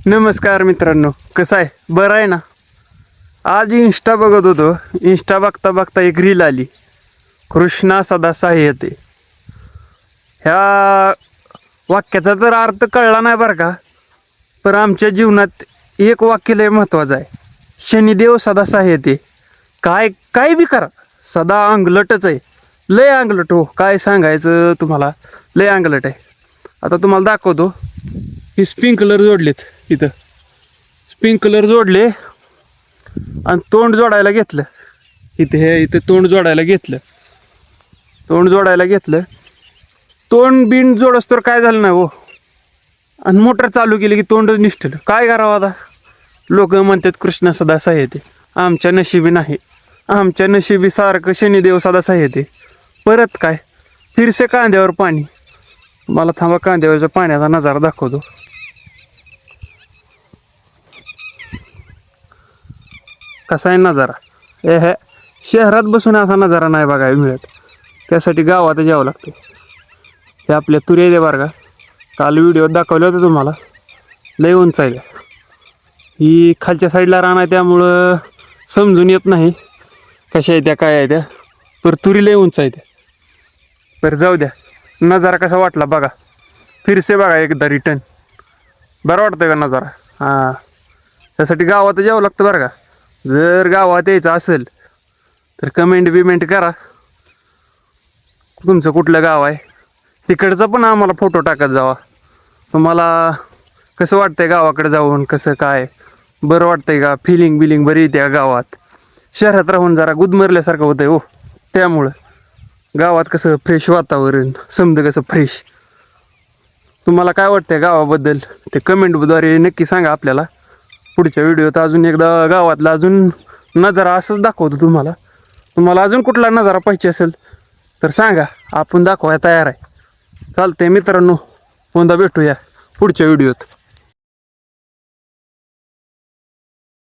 नमस्कार मित्रांनो, कसं आहे? बरं आहे ना? आज इंस्टा बघत होतो. इंस्टा बघता बघता एक रील आली, कृष्णा सदा सहाय्यते. ह्या वाक्याचा तर अर्थ कळला नाही बरं का, पण आमच्या जीवनात एक वाक्य लय महत्त्वाचं आहे. शनिदेव सदा सहाय्यते. काय काय बी करा, सदा अंगलटच आहे. लय अंगलट हो, काय सांगायचं तुम्हाला, लय अंगलट आहे. आता तुम्हाला दाखवतो. हे स्प्रिंकलर जोडलेत इथं, स्प्रिंकलर जोडले आणि तोंड जोडायला घेतलं. इथे तोंड जोडायला घेतलं. तोंड बिंड जोडस तर काय झालं नाही हो, आणि मोटर चालू केली की तोंडच निष्ठलं. काय करावं आता? लोक म्हणतात कृष्ण सदा सहाय्यते. आमच्या नशिबी नाही, आमच्या नशिबी सारखं शनिदेव सदा सहाय्यते. परत काय, फिरसे कांद्यावर पाणी. मला थांबा, कांद्यावरच्या पाण्याचा नजारा दाखवतो. कसा आहे नजारा? हे शहरात बसून असा नजारा नाही बघायला मिळत, त्यासाठी गावात यावं लागतं. हे आपल्या तुरे दे बरं का, काल व्हिडिओ दाखवले होते तुम्हाला. लय उंच आहे. ही खालच्या साईडला रान आहे, त्यामुळं समजून येत नाही कशा आहे त्या, काय आहे त्या. पर तुरी लय उंच आहे त्या. पर जाऊ द्या, नजारा कसा वाटला बघा. फिरसे बघा एकदा रिटर्न. बरं वाटतं का नजारा? हां, त्यासाठी गावात यावं लागतं बरं का. जर गावात यायचं असेल तर कमेंट करा, तुमचं कुठलं गाव आहे तिकडचं पण आम्हाला फोटो टाकत जावा. तुम्हाला कसं वाटतंय गावाकडे जाऊन, कसं काय बरं वाटतंय का? फिलिंग बरी येते का गावात? शहरात राहून जरा गुदमरल्यासारखं होतंय हो, त्यामुळं गावात कसं फ्रेश वातावरण, समजा कसं फ्रेश. तुम्हाला काय वाटतंय गावाबद्दल ते कमेंटद्वारे नक्की सांगा आपल्याला. पुढच्या व्हिडिओत अजून एकदा गावातला अजून नजारा असंच दाखवतो तुम्हाला. तुम्हाला अजून कुठला नजारा पाहिजे असेल तर सांगा, आपण दाखवायला तयार आहे. चालतंय मित्रांनो, पुन्हा भेटूया पुढच्या व्हिडिओत.